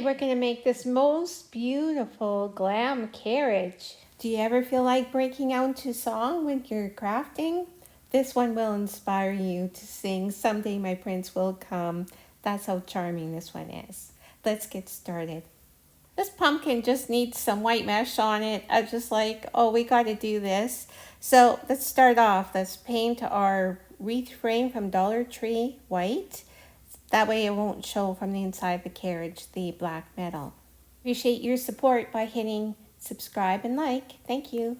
We're going to make this most beautiful glam carriage. Do you ever feel like breaking out into song when you're crafting? This one will inspire you to sing "Someday My Prince Will Come." That's how charming this one is. Let's get started. This pumpkin just needs some white mesh on it. I just like, oh, we got to do this. So let's start off. Let's paint our wreath frame from Dollar Tree white. That way it won't show from the inside of the carriage, the black metal. Appreciate your support by hitting subscribe and like. Thank you.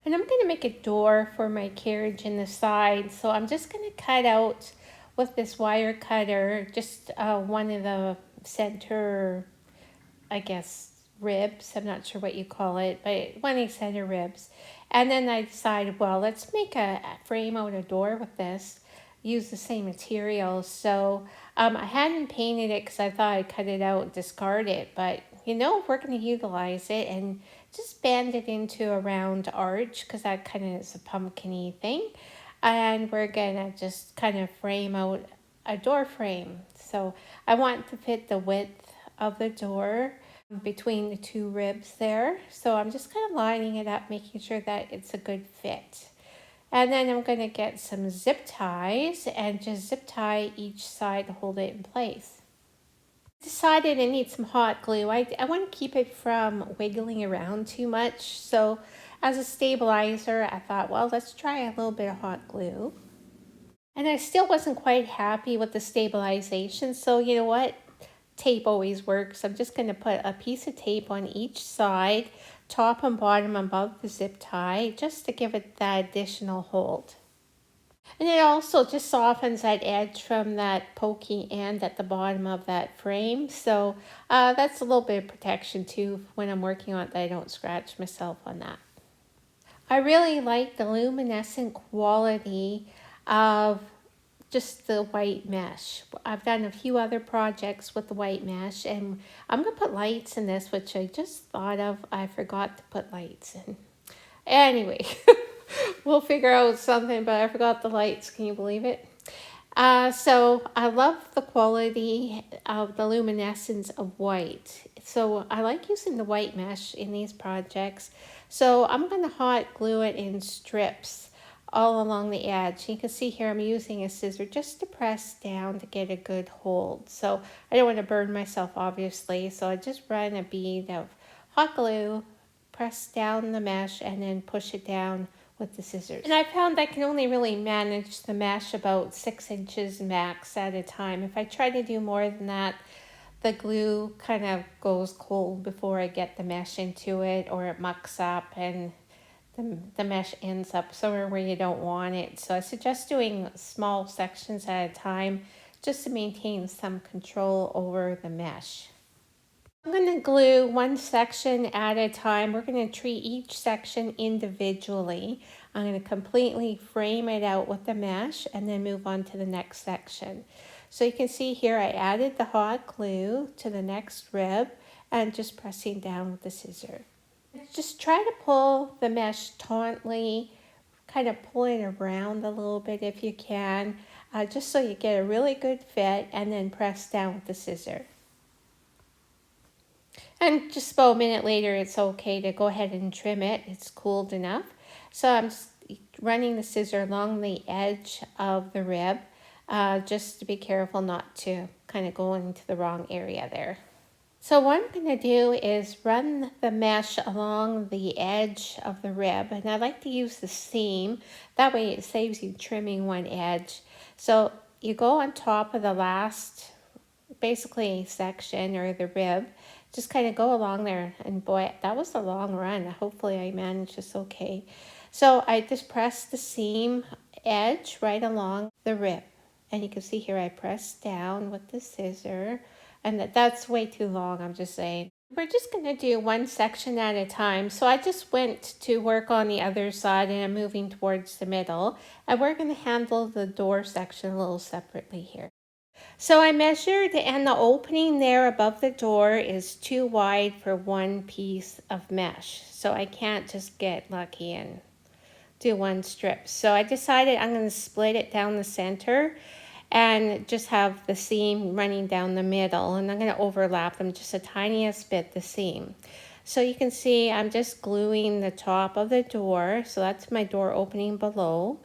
And I'm going to make a door for my carriage in the side. So I'm just going to cut out with this wire cutter just one of the center, I guess, ribs. I'm not sure what you call it, but one of the center ribs. And then I decided, well, let's make a frame out a door with this. Use the same materials. So I hadn't painted it because I thought I'd cut it out and discard it. But, you know, we're going to utilize it and just bend it into a round arch because that kind of is a pumpkin-y thing. And we're going to just kind of frame out a door frame. So I want to fit the width of the door between the two ribs there. So I'm just kind of lining it up, making sure that it's a good fit. And then I'm going to get some zip ties and just zip tie each side to hold it in place. I decided I need some hot glue. I want to keep it from wiggling around too much. So as a stabilizer, I thought, well, let's try a little bit of hot glue. And I still wasn't quite happy with the stabilization. So you know what? Tape always works. I'm just going to put a piece of tape on each side, top and bottom above the zip tie, just to give it that additional hold. And it also just softens that edge from that pokey end at the bottom of that frame. So that's a little bit of protection too when I'm working on it, that I don't scratch myself on that. I really like the luminescent quality of just the white mesh. I've done a few other projects with the white mesh, and I'm going to put lights in this, which I just thought of. I forgot to put lights in. Anyway, we'll figure out something, but I forgot the lights. Can you believe it? So I love the quality of the luminescence of white. So I like using the white mesh in these projects. So I'm going to hot glue it in strips all along the edge. You can see here I'm using a scissor just to press down to get a good hold. So I don't want to burn myself, obviously. So I just run a bead of hot glue, press down the mesh, and then push it down with the scissors. And I found I can only really manage the mesh about 6 inches max at a time. If I try to do more than that, the glue kind of goes cold before I get the mesh into it, or it mucks up and the mesh ends up somewhere where you don't want it. So I suggest doing small sections at a time just to maintain some control over the mesh. I'm going to glue one section at a time. We're going to treat each section individually. I'm going to completely frame it out with the mesh and then move on to the next section. So you can see here I added the hot glue to the next rib and just pressing down with the scissor. Just try to pull the mesh tautly, kind of pull it around a little bit if you can, just so you get a really good fit, and then press down with the scissor. And just about a minute later, it's okay to go ahead and trim it. It's cooled enough. So I'm just running the scissor along the edge of the rib, just to be careful not to kind of go into the wrong area there. So what I'm going to do is run the mesh along the edge of the rib, and I like to use the seam. That way it saves you trimming one edge. So you go on top of the last, basically, section or the rib. Just kind of go along there, and boy, that was a long run. Hopefully I managed this okay. So I just press the seam edge right along the rib, and you can see here I press down with the scissor. And that's way too long, I'm just saying. We're just going to do one section at a time. So I just went to work on the other side and I'm moving towards the middle. And we're going to handle the door section a little separately here. So I measured, and the opening there above the door is too wide for one piece of mesh. So I can't just get lucky and do one strip. So I decided I'm going to split it down the center. and just have the seam running down the middle, and I'm going to overlap them just the tiniest bit, the seam. So you can see I'm just gluing the top of the door, so that's my door opening below,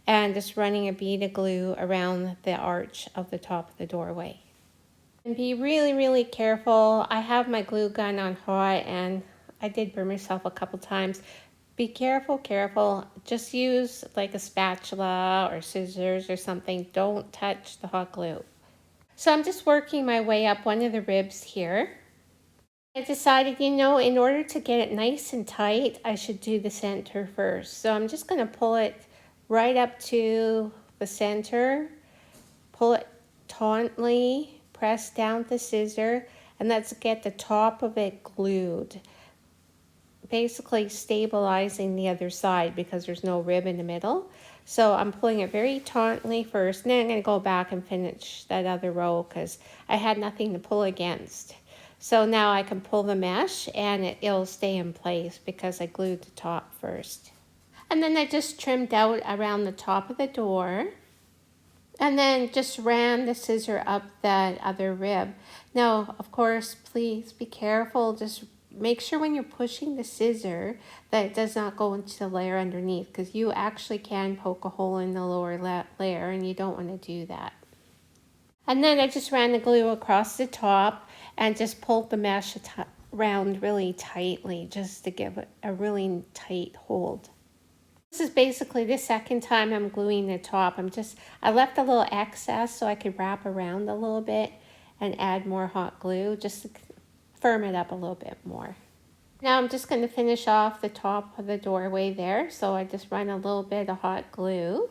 and just running a bead of glue around the arch of the top of the doorway. And be really, really careful. I have my glue gun on hot, and I did burn myself a couple times. Be careful, careful. Just use like a spatula or scissors or something. Don't touch the hot glue. So I'm just working my way up one of the ribs here. I decided, you know, in order to get it nice and tight, I should do the center first. So I'm just going to pull it right up to the center, pull it tautly, press down with the scissor, and let's get the top of it glued. Basically stabilizing the other side because there's no rib in the middle. So I'm pulling it very tautly first, and then I'm going to go back and finish that other row because I had nothing to pull against. So now I can pull the mesh and it'll stay in place because I glued the top first. And then I just trimmed out around the top of the door, and then just ran the scissor up that other rib. Now, of course, please be careful. Just make sure when you're pushing the scissor that it does not go into the layer underneath, because you actually can poke a hole in the lower layer, and you don't want to do that. And then I just ran the glue across the top and just pulled the mesh around really tightly just to give it a really tight hold. This is basically the second time I'm gluing the top. I left a little excess so I could wrap around a little bit and add more hot glue just to firm it up a little bit more. Now I'm just going to finish off the top of the doorway there. So I just run a little bit of hot glue.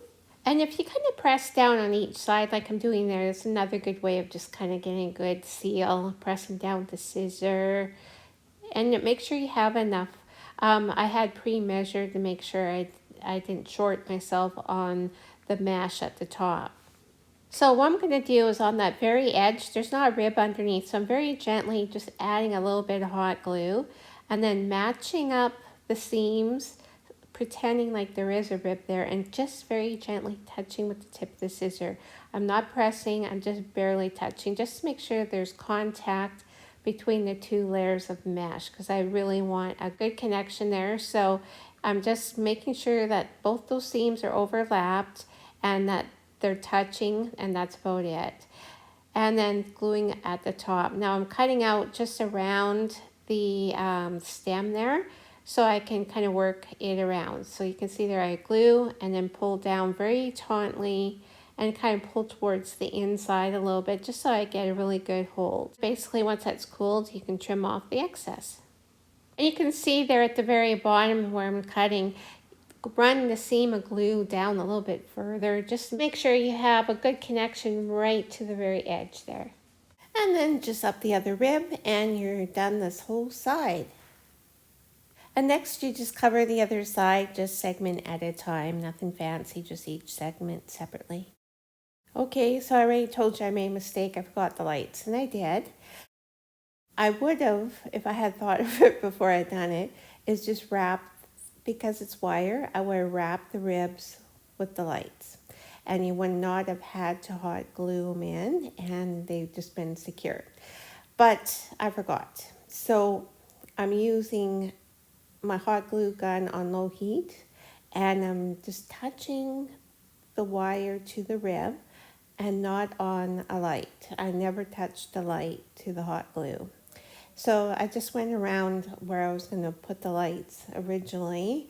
And if you kind of press down on each side like I'm doing there, it's another good way of just kind of getting a good seal, pressing down with the scissor. And make sure you have enough. I had pre-measured to make sure I didn't short myself on the mesh at the top. So what I'm going to do is on that very edge, there's not a rib underneath, so I'm very gently just adding a little bit of hot glue and then matching up the seams, pretending like there is a rib there, and just very gently touching with the tip of the scissor. I'm not pressing, I'm just barely touching, just to make sure there's contact between the two layers of mesh, because I really want a good connection there. So I'm just making sure that both those seams are overlapped and that they're touching, and that's about it. And then gluing at the top. Now I'm cutting out just around the stem there so I can kind of work it around. So you can see there I glue and then pull down very tautly and kind of pull towards the inside a little bit just so I get a really good hold. Basically once that's cooled, you can trim off the excess. And you can see there at the very bottom where I'm cutting, run the seam of glue down a little bit further. Just make sure you have a good connection right to the very edge there. And then just up the other rib and you're done this whole side. And next you just cover the other side, just segment at a time, nothing fancy, just each segment separately. Okay, so I already told you I made a mistake, I forgot the lights, and I did. I would have, if I had thought of it before I'd done it, is just wrap, because it's wire, I would have wrapped the ribs with the lights. And you would not have had to hot glue them in, and they've just been secured. But I forgot. So I'm using my hot glue gun on low heat, and I'm just touching the wire to the rib and not on a light. I never touched the light to the hot glue. So I just went around where I was going to put the lights originally,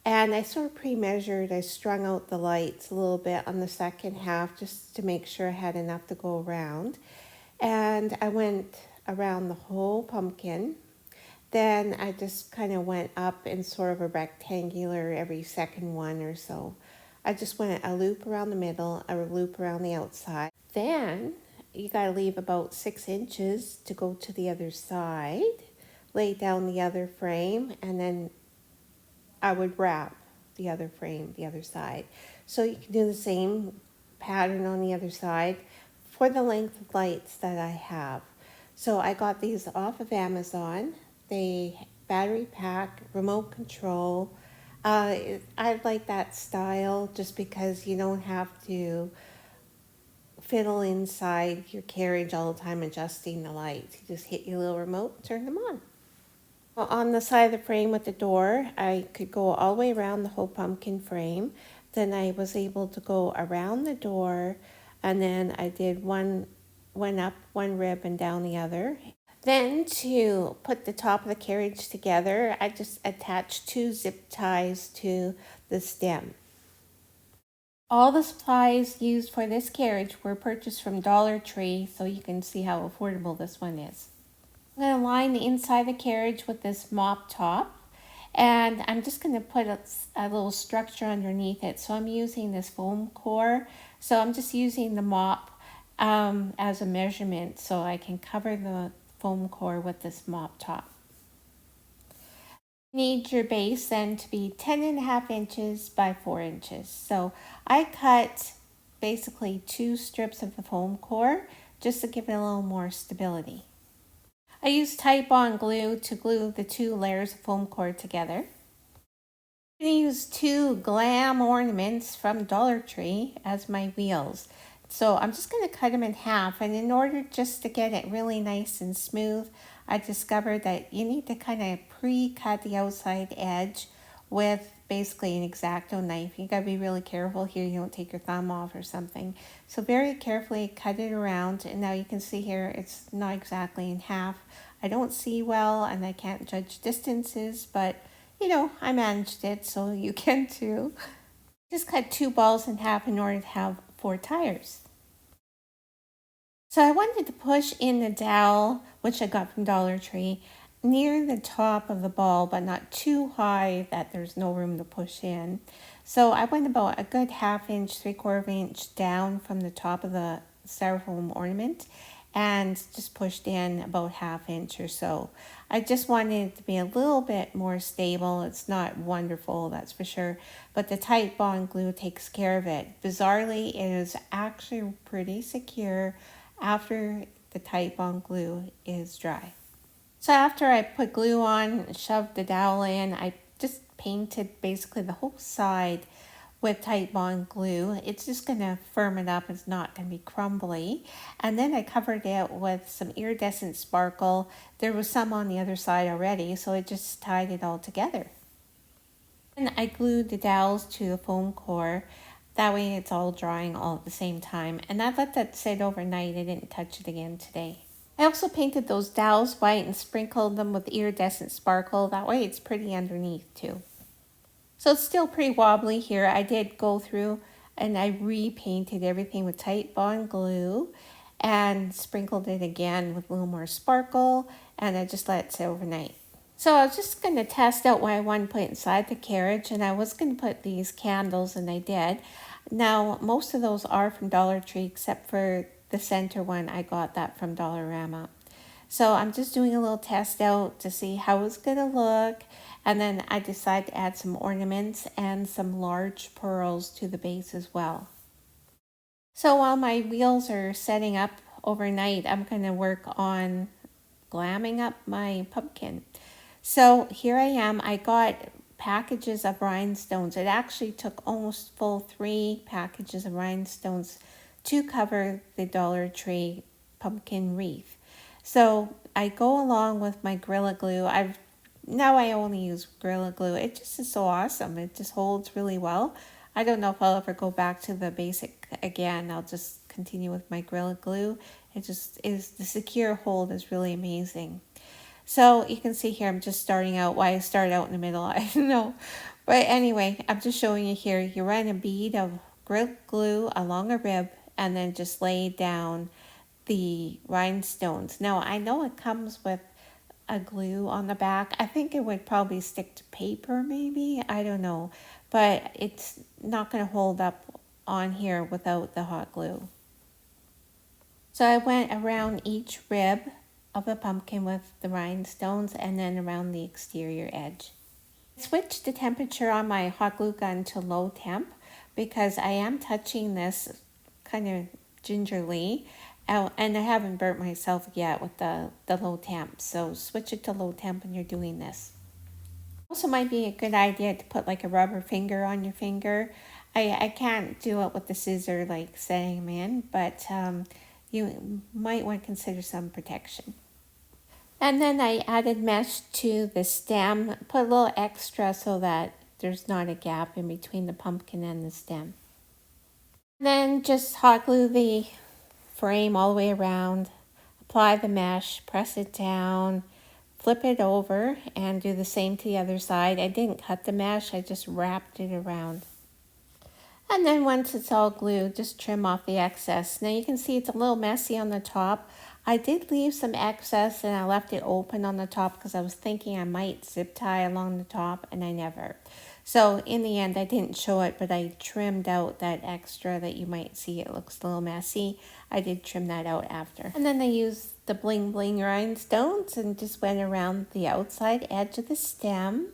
and I sort of pre-measured. I strung out the lights a little bit on the second half just to make sure I had enough to go around. And I went around the whole pumpkin. Then I just kind of went up in sort of a rectangular every second one or so. I just went a loop around the middle, a loop around the outside. Then you got to leave about 6 inches to go to the other side. Lay down the other frame, and then I would wrap the other frame, the other side. So you can do the same pattern on the other side for the length of lights that I have. So I got these off of Amazon. They battery pack, remote control. I like that style just because you don't have to fiddle inside your carriage all the time adjusting the lights. You just hit your little remote, turn them on. Well, on the side of the frame with the door, I could go all the way around the whole pumpkin frame. Then I was able to go around the door, and then I did one up one rib and down the other. Then to put the top of the carriage together, I just attached 2 zip ties to the stem. All the supplies used for this carriage were purchased from Dollar Tree, so you can see how affordable this one is. I'm going to line the inside of the carriage with this mop top, and I'm just going to put a little structure underneath it. So I'm using this foam core, so I'm just using the mop as a measurement so I can cover the foam core with this mop top. You need your base then to be 10.5 inches by 4 inches. So I cut basically 2 strips of the foam core just to give it a little more stability. I used Titebond glue to glue the 2 layers of foam core together. I'm going to use 2 Glam ornaments from Dollar Tree as my wheels. So I'm just going to cut them in half, and in order just to get it really nice and smooth, I discovered that you need to kind of pre-cut the outside edge with basically an X-Acto knife. You got to be really careful here you don't take your thumb off or something. So very carefully cut it around, and now you can see here it's not exactly in half. I don't see well and I can't judge distances, but you know, I managed it, so you can too. Just cut 2 balls in half in order to have 4 tires. So I wanted to push in the dowel, which I got from Dollar Tree, near the top of the ball, but not too high that there's no room to push in. So I went about a good 1/2 inch, 3/4 inch down from the top of the styrofoam ornament and just pushed in about 1/2 inch or so. I just wanted it to be a little bit more stable. It's not wonderful, that's for sure, but the Titebond glue takes care of it. Bizarrely, it is actually pretty secure after the Titebond glue is dry. So after I put glue on, shoved the dowel in, I just painted basically the whole side with Titebond glue. It's just going to firm it up. It's not going to be crumbly. And then I covered it with some iridescent sparkle. There was some on the other side already, so I just tied it all together. And I glued the dowels to the foam core. That way it's all drying all at the same time. And I let that sit overnight. I didn't touch it again today. I also painted those dowels white and sprinkled them with iridescent sparkle. That way it's pretty underneath too. So it's still pretty wobbly here. I did go through and I repainted everything with Titebond glue and sprinkled it again with a little more sparkle, and I just let it sit overnight. So I was just going to test out what I wanted to put inside the carriage, and I was going to put these candles, and I did. Now, most of those are from Dollar Tree, except for the center one. I got that from Dollarama. So I'm just doing a little test out to see how it's going to look, and then I decided to add some ornaments and some large pearls to the base as well. So while my wheels are setting up overnight, I'm going to work on glamming up my pumpkin. So here I am. I got packages of rhinestones. It actually took almost full 3 packages of rhinestones to cover the Dollar Tree pumpkin wreath. So I go along with my Gorilla Glue. Now I only use Gorilla Glue. It just is so awesome. It just holds really well. I don't know if I'll ever go back to the basic again. I'll just continue with my Gorilla Glue. It just is, the secure hold is really amazing. So you can see here, I'm just starting out. Why I started out in the middle, I don't know. But anyway, I'm just showing you here. You run a bead of Gorilla Glue along a rib and then just lay down the rhinestones. Now, I know it comes with a glue on the back. I think it would probably stick to paper maybe. I don't know. But it's not going to hold up on here without the hot glue. So I went around each rib of the pumpkin with the rhinestones and then around the exterior edge. I switched the temperature on my hot glue gun to low temp because I am touching this kind of gingerly and I haven't burnt myself yet with the low temp. So switch it to low temp when you're doing this. Also might be a good idea to put like a rubber finger on your finger I can't do it with the scissor, like setting them in, but you might want to consider some protection. And then I added mesh to the stem, put a little extra so that there's not a gap in between the pumpkin and the stem. Then just hot glue the frame all the way around, apply the mesh, press it down, flip it over, and do the same to the other side. I didn't cut the mesh, I just wrapped it around. And then once it's all glued, just trim off the excess. Now you can see it's a little messy on the top. I did leave some excess and I left it open on the top because I was thinking I might zip tie along the top, and I never. So in the end, I didn't show it, but I trimmed out that extra that you might see. It looks a little messy. I did trim that out after. And then I used the bling bling rhinestones and just went around the outside edge of the stem.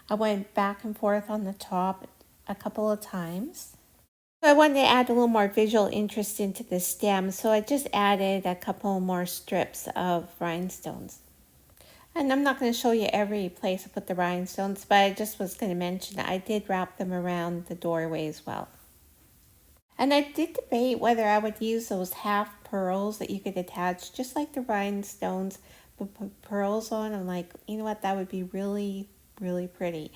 I went back and forth on the top a couple of times. I wanted to add a little more visual interest into the stem, so I just added a couple more strips of rhinestones. And I'm not going to show you every place I put the rhinestones, but I just was going to mention I did wrap them around the doorway as well. And I did debate whether I would use those half pearls that you could attach, just like the rhinestones, but put pearls on. I'm like, you know what, that would be really, really pretty.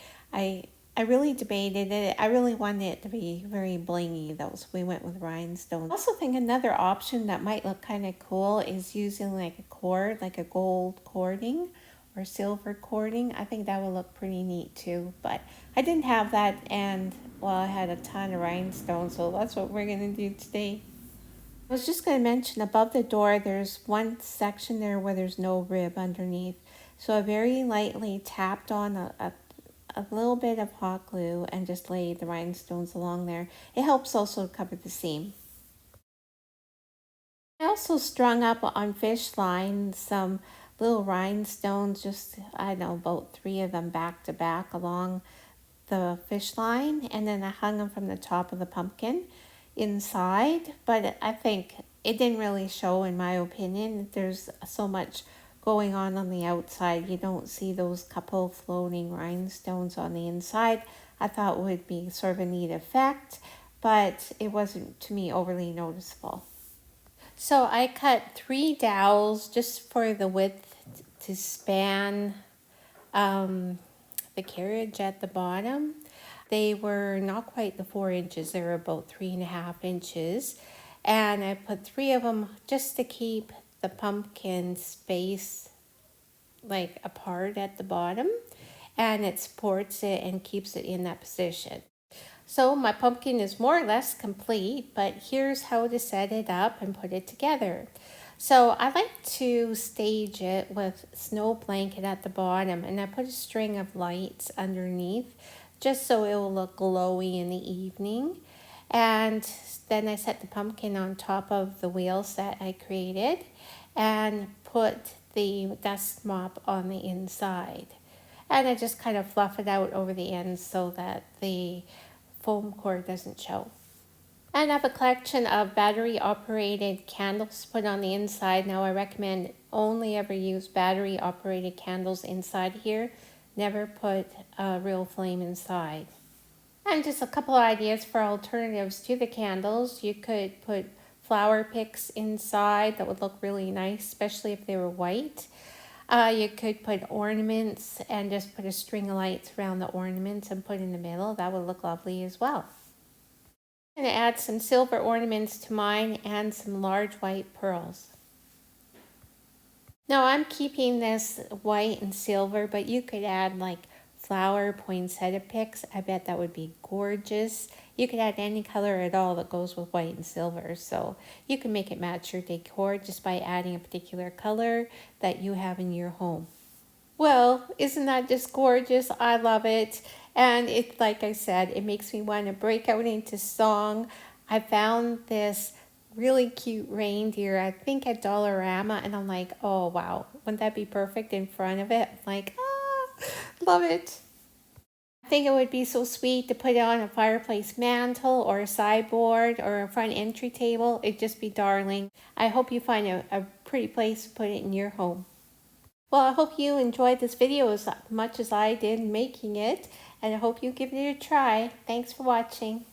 I really debated it. I really wanted it to be very blingy though, so we went with rhinestones. I also think another option that might look kind of cool is using like a cord, like a gold cording or silver cording. I think that would look pretty neat too, but I didn't have that, and well, I had a ton of rhinestones, so that's what we're gonna do today. I was just going to mention above the door, there's one section there where there's no rib underneath. So I very lightly tapped on a little bit of hot glue and just laid the rhinestones along there. It helps also cover the seam. I also strung up on fish line some little rhinestones, just, I don't know, about 3 of them back to back along the fish line, and then I hung them from the top of the pumpkin inside. But I think it didn't really show, in my opinion. There's so much going on the outside, you don't see those couple floating rhinestones on the inside. I thought it would be sort of a neat effect, but it wasn't to me overly noticeable. So I cut 3 dowels just for the width to span the carriage at the bottom. They were not quite the 4 inches, they were about 3.5 inches. And I put 3 of them just to keep the pumpkin space like apart at the bottom, and it supports it and keeps it in that position. So my pumpkin is more or less complete, but here's how to set it up and put it together. So I like to stage it with snow blanket at the bottom, and I put a string of lights underneath just so it will look glowy in the evening. And then I set the pumpkin on top of the wheels that I created and put the dust mop on the inside. And I just kind of fluff it out over the ends so that the foam core doesn't show. And I have a collection of battery operated candles put on the inside. Now I recommend only ever use battery operated candles inside here. Never put a real flame inside. And just a couple of ideas for alternatives to the candles. You could put flower picks inside. That would look really nice, especially if they were white. You could put ornaments and just put a string of lights around the ornaments and put in the middle. That would look lovely as well. I'm going to add some silver ornaments to mine and some large white pearls. Now I'm keeping this white and silver, but you could add like flower poinsettia picks. I bet that would be gorgeous. You could add any color at all that goes with white and silver, so you can make it match your decor just by adding a particular color that you have in your home. Well, isn't that just gorgeous? I love it. And it, like I said, it makes me want to break out into song. I found this really cute reindeer, I think at Dollarama, and I'm like, oh wow, wouldn't that be perfect in front of it? I'm like, love it. I think it would be so sweet to put it on a fireplace mantle or a sideboard or a front entry table. It'd just be darling. I hope you find a pretty place to put it in your home. Well, I hope you enjoyed this video as much as I did making it, and I hope you give it a try. Thanks for watching.